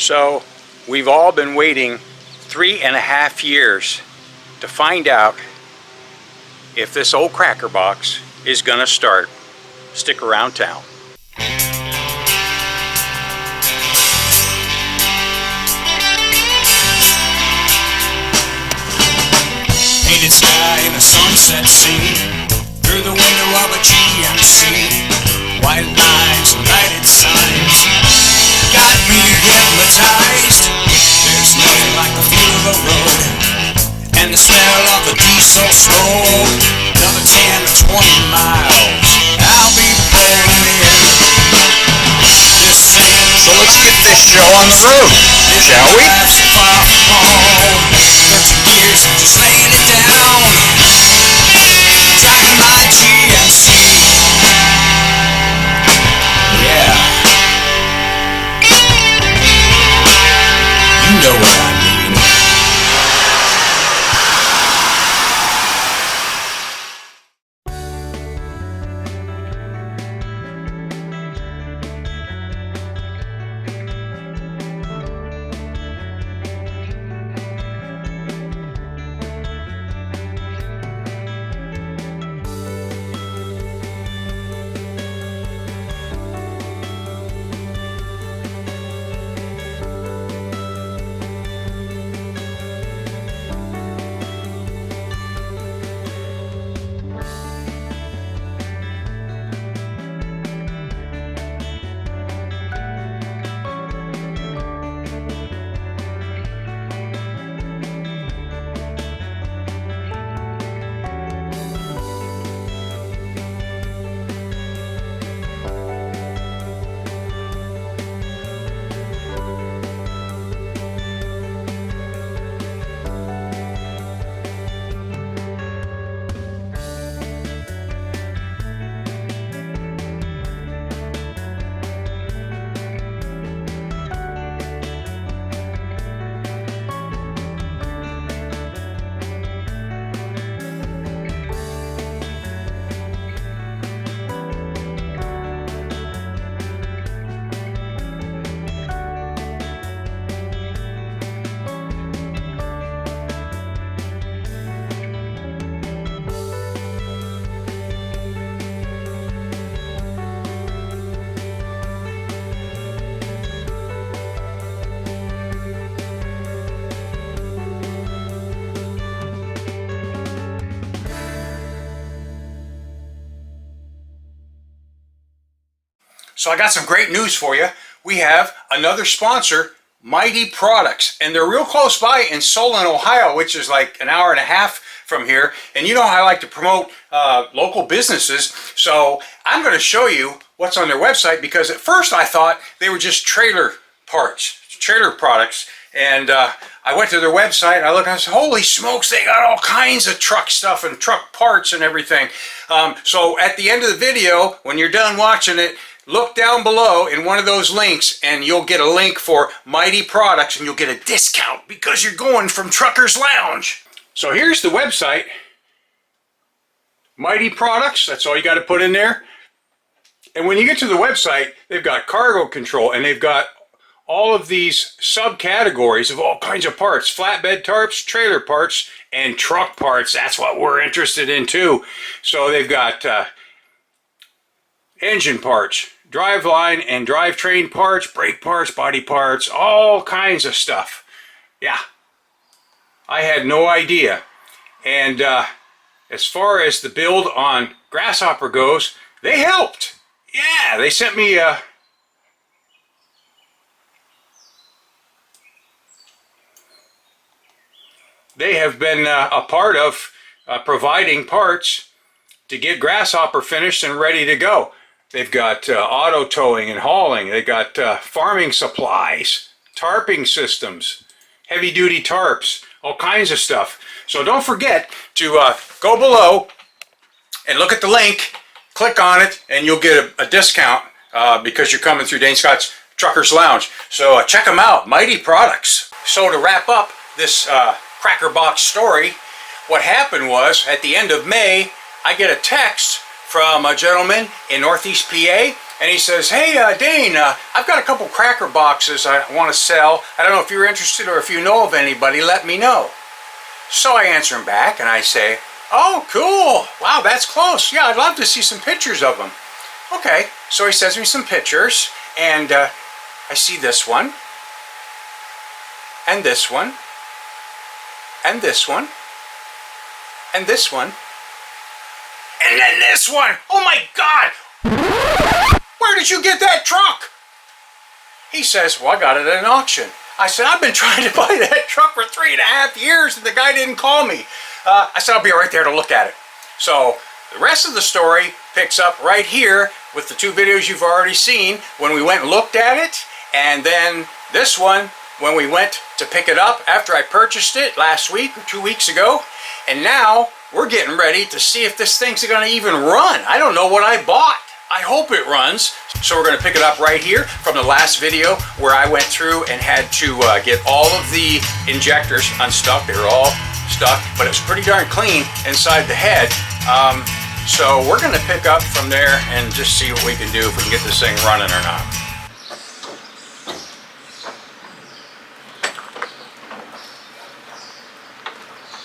So we've all been waiting 3.5 years to find out if this old Crackerbox is gonna start. Stick around town. Painted sky in a sunset scene, through the window of a GMC, white lines and lighted signs got me hypnotized. There's nothing like the feel of a road and the smell of the diesel smoke. Another 10 or 20 miles, I'll be pulling in. This so let's get this show on the road, shall we? So far from home, 13 years just laying it down, driving my GMC. Yeah, you know what I mean. So I got some great news for you. We have another sponsor, MyTee Products, and they're real close by in Solon, Ohio, which is like an hour and a half from here. And you know how I like to promote local businesses, so I'm going to show you what's on their website, because at first I thought they were just trailer parts, trailer products. And I went to their website and I looked and I said, holy smokes, they got all kinds of truck stuff and truck parts and everything. So at the end of the video, when you're done watching it, look down below in one of those links and you'll get a link for MyTee Products and you'll get a discount because you're going from Trucker's Lounge. So here's the website, MyTee Products, that's all you got to put in there. And when you get to the website, they've got cargo control and they've got all of these subcategories of all kinds of parts, flatbed tarps, trailer parts, and truck parts. That's what we're interested in too. So they've got engine parts, driveline and drivetrain parts, brake parts, body parts, all kinds of stuff. Yeah, I had no idea. And as far as the build on Grasshopper goes, they helped. Yeah, they sent me they have been a part of providing parts to get Grasshopper finished and ready to go. They've got auto towing and hauling. They've got farming supplies, tarping systems, heavy duty tarps, all kinds of stuff. So don't forget to go below and look at the link, click on it, and you'll get a discount because you're coming through Dane Scott's Trucker's Lounge. So check them out, MyTee Products. So to wrap up this Crackerbox story, what happened was at the end of May, I get a text from a gentleman in Northeast PA, and he says, hey, Dane, I've got a couple cracker boxes I want to sell. I don't know if you're interested or if you know of anybody, let me know. So I answer him back and I say, oh, cool. Wow, that's close. Yeah, I'd love to see some pictures of them. Okay, so he sends me some pictures, and I see this one, and this one, and this one, and this one, and then this one. Oh my God! Where did you get that truck? He says, well, I got it at an auction. I said, I've been trying to buy that truck for 3.5 years and the guy didn't call me. I said, I'll be right there to look at it. So the rest of the story picks up right here with the 2 videos you've already seen when we went and looked at it, and then this one when we went to pick it up after I purchased it last week or 2 weeks ago. And now we're getting ready to see if this thing's going to even run. I don't know what I bought. I hope it runs. So we're going to pick it up right here from the last video where I went through and had to get all of the injectors unstuck. They were all stuck, but it's pretty darn clean inside the head. So we're going to pick up from there and just see what we can do, if we can get this thing running or not.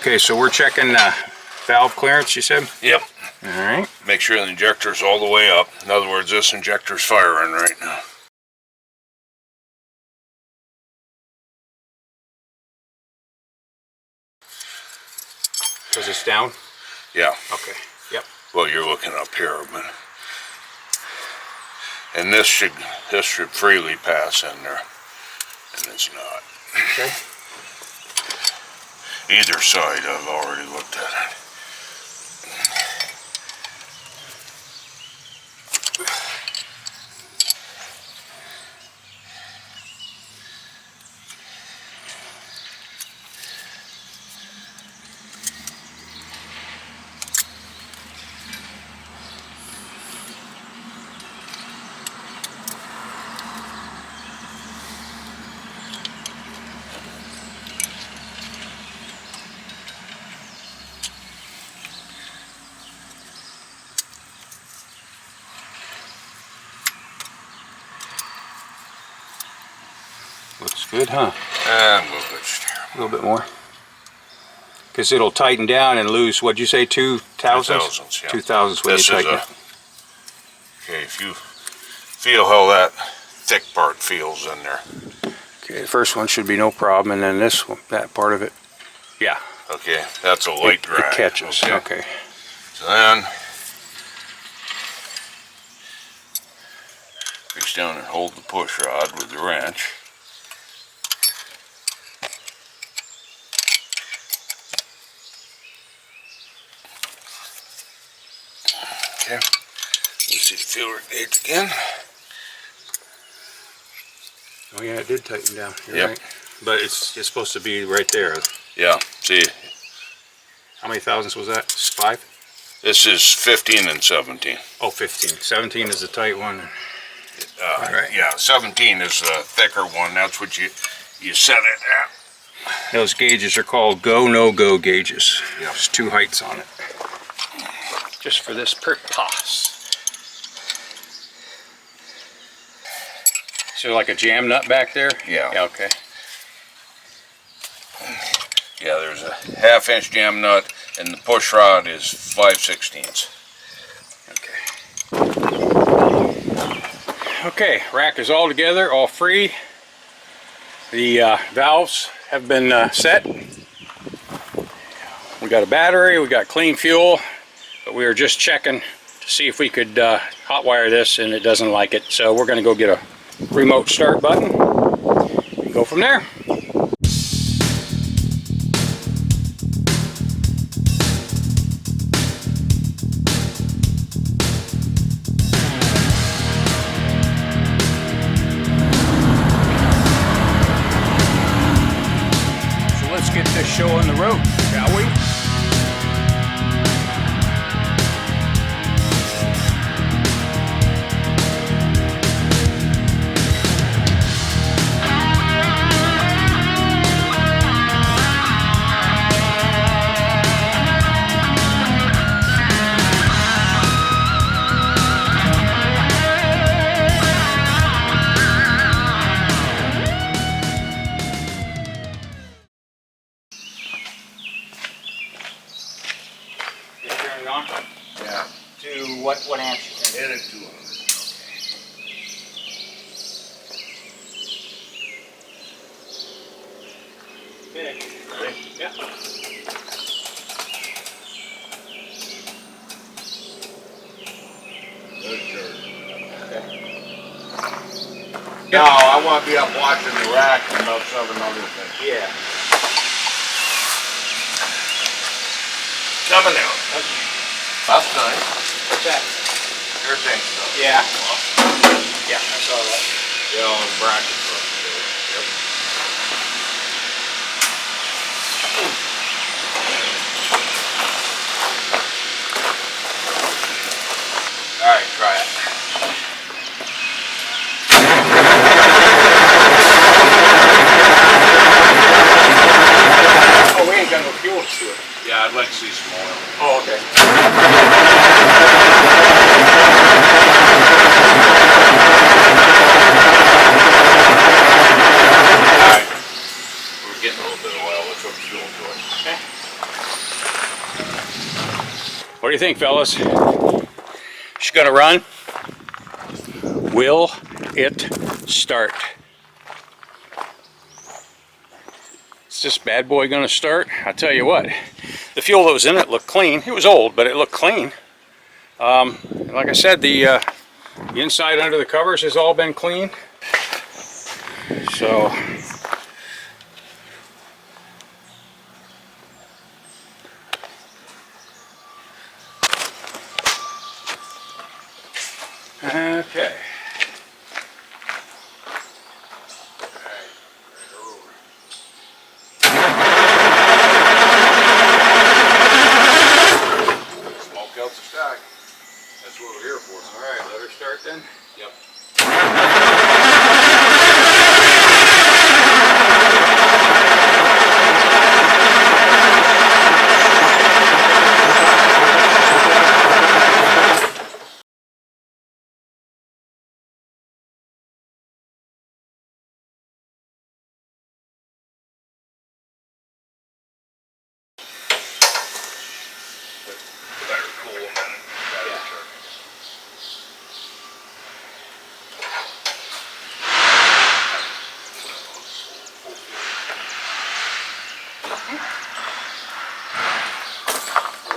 Okay, so we're checking valve clearance, you said? Yep. All right. Make sure the injector's all the way up. In other words, this injector's firing right now. So is this down? Yeah. Okay. Yep. Well, you're looking up here, but and this should freely pass in there, and it's not. Okay. Either side, I've already looked at it. Looks good, huh? A little bit steer. A little bit more. Because it'll tighten down and lose, what'd you say, 2 thousandths? 2 thousandths, yeah. 2 thousandths when you This is tighten a, it. okay, if you feel how that thick part feels in there. Okay, the first one should be no problem, and then this one, that part of it, yeah. Okay, that's a light It grind. catches, okay. So then, reach down and hold the push rod with the wrench. Okay, let's see the feeler gauge again. Oh yeah, it did tighten down, you're Yep. right. But it's supposed to be right there. Yeah, see, How many thousandths was that? 5? this is 15 and 17. Oh, 15. 17 is the tight one. Right. Yeah, 17 is the thicker one. That's what you set it at. Those gauges are called go, no-go gauges. Yep. There's 2 heights on it. Just for this purpose. So like a jam nut back there? Yeah. Okay. Yeah, there's a 1/2-inch jam nut, and the push rod is 5/16. Okay. Okay, rack is all together, all free. The valves have been set. We got a battery, we got clean fuel, but we were just checking to see if we could hotwire this, and it doesn't like it. So we're going to go get a remote start button and go from there. So let's get this show on the road, shall we? what amps? Hit it 200. Okay. Ready? Yeah. Good charge. Okay. No, I want to be up watching the rack and about 7 other things. Yeah. Coming out. That's nice. What's that? Your tank stuff. Yeah. Yeah, I saw that. Yeah, on the bracket truck. Yep. All right, try it. Oh, we ain't got no fuel to it. Yeah, I'd like to see some oil. Oh, okay. All right. We're getting a little bit of oil. Let's hook fuel to it. Okay. What do you think, fellas? She's gonna run. Will it start? Is this bad boy gonna start? I'll tell you what, the fuel that was in it looked clean. It was old, but it looked clean. Like I said, the inside under the covers has all been clean. So, okay. Smoke out the stack. That's what we're here for. All right, let her start then. Yep. Better cool a minute. Better turn.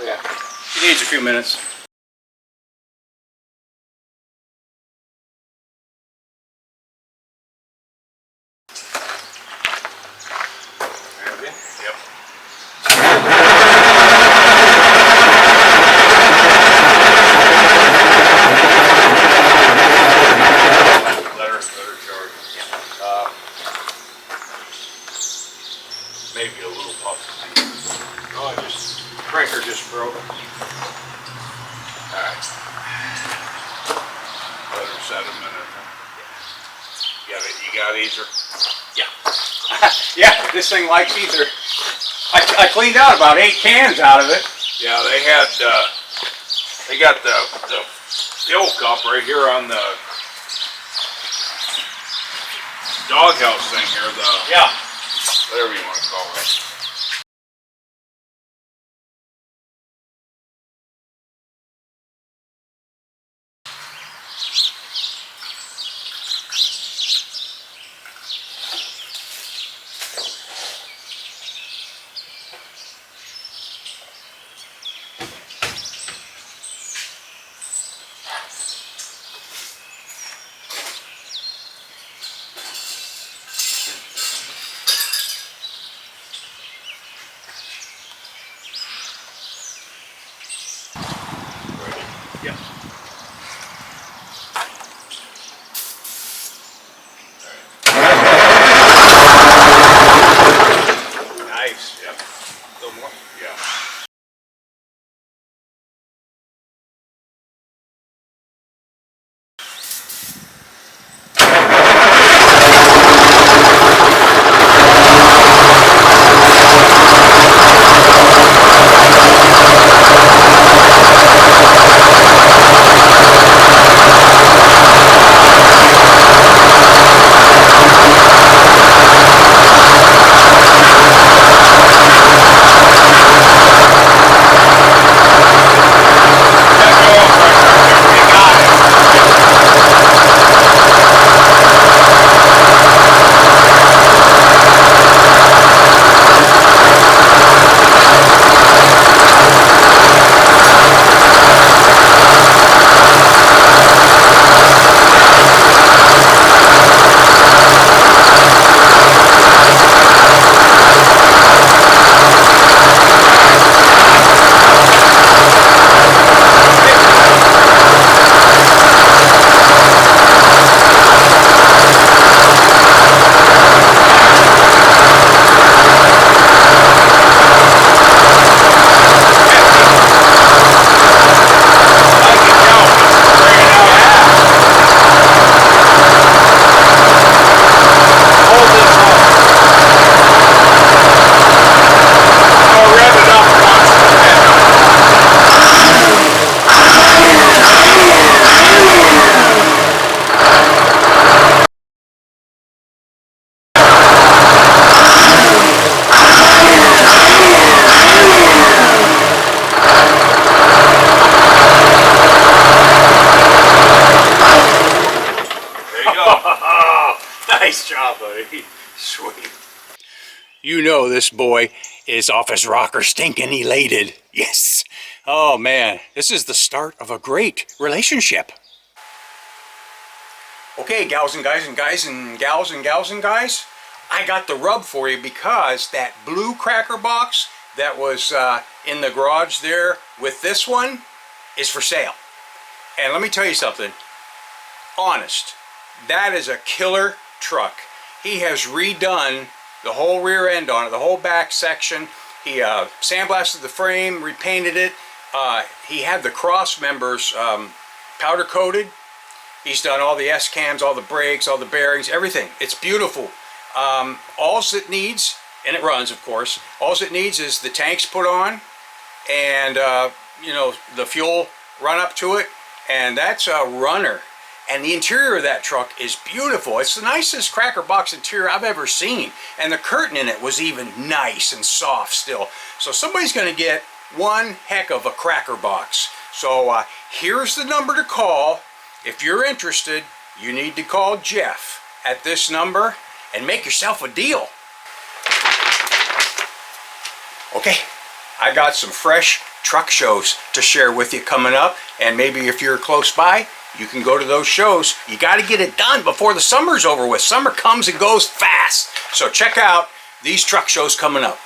Yeah. She needs a few minutes. Yep. Let her charge. Maybe a little puff. Oh, breaker just broke. Alright. Let her set a minute. You got ether? Yeah, this thing likes ether. I cleaned out about 8 cans out of it. Yeah, they had, they got the pill cup right here on the doghouse thing here, Yeah. whatever you want to call it. Sweet. You know this boy is off his rocker stinking elated. Yes. Oh man, this is the start of a great relationship. Okay, gals and guys and guys and gals and gals and guys, I got the rub for you because that blue cracker box that was in the garage there with this one is for sale. And let me tell you something, honest, that is a killer truck. He has redone the whole rear end on it, the whole back section. He sandblasted the frame, repainted it. He had the cross members powder coated. He's done all the S-cams, all the brakes, all the bearings, everything. It's beautiful. All it needs, and it runs of course, all it needs is the tanks put on and you know, the fuel run up to it, and that's a runner. And the interior of that truck is beautiful. It's the nicest cracker box interior I've ever seen. And the curtain in it was even nice and soft still. So somebody's going to get one heck of a cracker box. So here's the number to call. If you're interested, you need to call Jeff at this number and make yourself a deal. Okay, I got some fresh truck shows to share with you coming up. And maybe if you're close by, you can go to those shows. You got to get it done before the summer's over with. Summer comes and goes fast. So check out these truck shows coming up.